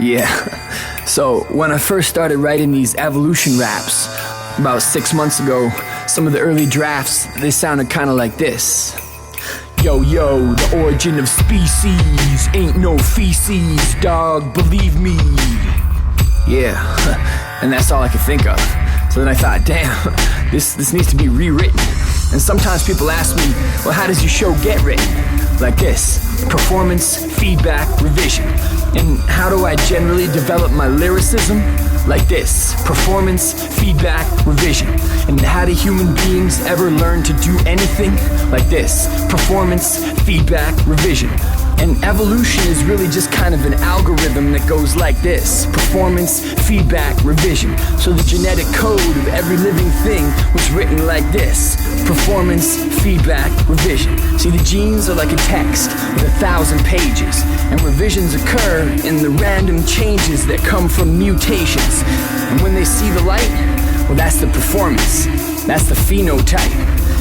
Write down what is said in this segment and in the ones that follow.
Yeah. So when I first started writing these evolution raps, about 6 months ago, some of the early drafts, they sounded kind of like this. Yo, yo, the origin of species ain't no feces, dog, believe me. Yeah, and that's all I could think of. So then I thought, damn, this needs to be rewritten. And sometimes people ask me, well, how does your show get written? Like this: performance, feedback, revision. And how do I generally develop my lyricism? Like this: performance, feedback, revision. And how do human beings ever learn to do anything? Like this: performance, feedback, revision. And evolution is really just kind of an algorithm that goes like this: performance, feedback, revision. So the genetic code of every living thing was written like this: performance, feedback, revision. See, the genes are like a text with 1,000 pages, and revisions occur in the random changes that come from mutations. And when they see the light, well, that's the performance, that's the phenotype.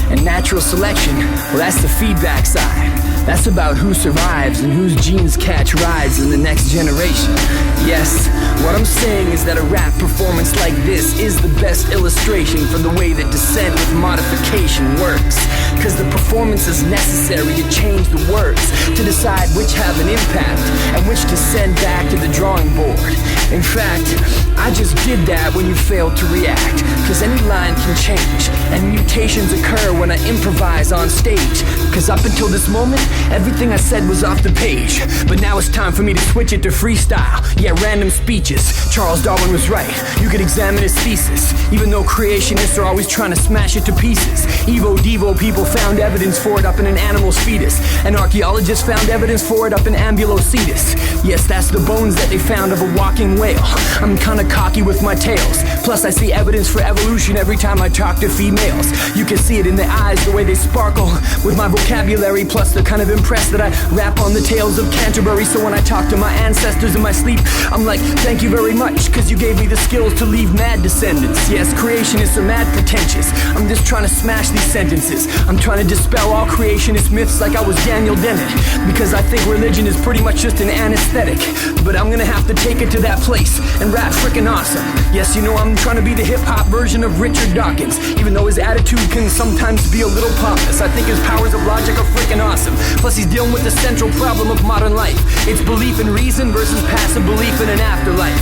And natural selection, well, that's the feedback side. That's about who survives and whose genes catch rides in the next generation. Yes, what I'm saying is that a rap performance like this is the best illustration for the way that descent with modification works. Cause the performance is necessary to change the words, to decide which have an impact and which to send back to the drawing board. In fact, I just did that when you failed to react. Cause any line can change, and mutations occur when I improvise on stage. Cause up until this moment, everything I said was off the page. But now it's time for me to switch it to freestyle. Yeah, random speeches. Charles Darwin was right, you could examine his thesis. Even though creationists are always trying to smash it to pieces. Evo-devo people found evidence for it up in an animal's fetus. And archaeologists found evidence for it up in Ambulocetus. Yes, that's the bones that they found of a walking whale. I'm kinda cocky with my tales. Plus I see evidence for evolution every time I talk to females. You can see it in their eyes, the way they sparkle with my vocabulary. Plus they're kind of impressed that I rap on the tales of Canterbury. So when I talk to my ancestors in my sleep, I'm like, thank you very much, cause you gave me the skills to leave mad descendants. Yes, creationists are mad pretentious. I'm just trying to smash these sentences. I'm trying to dispel all creationist myths like I was Daniel Dennett. Because I think religion is pretty much just an anesthetic. But I'm gonna have to take it to that place and rap frickin' awesome. Yes, you know I'm trying to be the hip-hop version of Richard Dawkins. Even though his attitude can sometimes be a little pompous, I think his powers of logic are frickin' awesome. Plus he's dealing with the central problem of modern life. It's belief in reason versus passive belief in an afterlife,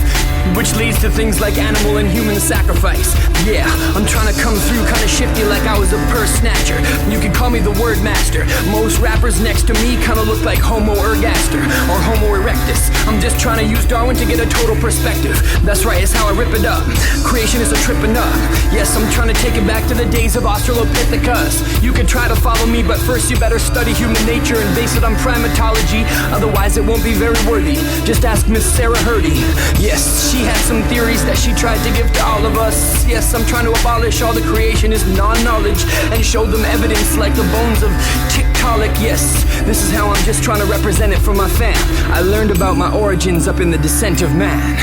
which leads to things like animal and human sacrifice. Yeah, I'm trying to come through kinda shifty like I was a purse snatcher. You can call me the word master. Most rappers next to me kinda look like Homo ergaster or Homo erectus. I'm just trying to use Darwin to get a total perspective. That's right, it's how I rip it up. Creationists are tripping up. Yes, I'm trying to take it back to the days of Australopithecus. You can try to follow me, but first you better study human nature and base it on primatology. Otherwise it won't be very worthy. Just ask Miss Sarah Hurdy. Yes, she had some theories that she tried to give to all of us. Yes, I'm trying to abolish all the creationist non-knowledge and show them evidence like the bones of Tiktaalik. Yes, this is how I'm just trying to represent it for my fam. I learned about my origins up in the Descent of Man.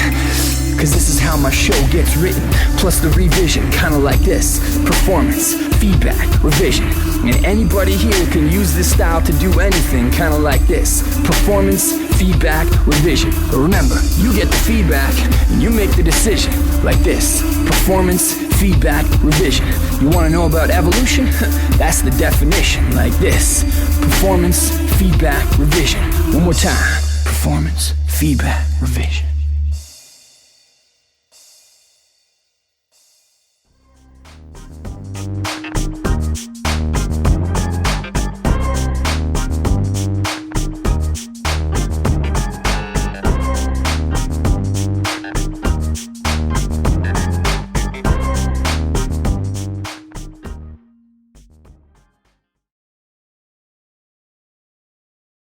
Cause this is how my show gets written. Plus the revision, kinda like this: performance, feedback, revision. And anybody here can use this style to do anything, kinda like this: performance, feedback, revision. But remember, you get the feedback and you make the decision. Like this: performance, feedback, revision. You wanna know about evolution? That's the definition. Like this: performance, feedback, revision. One more time: performance, feedback, revision.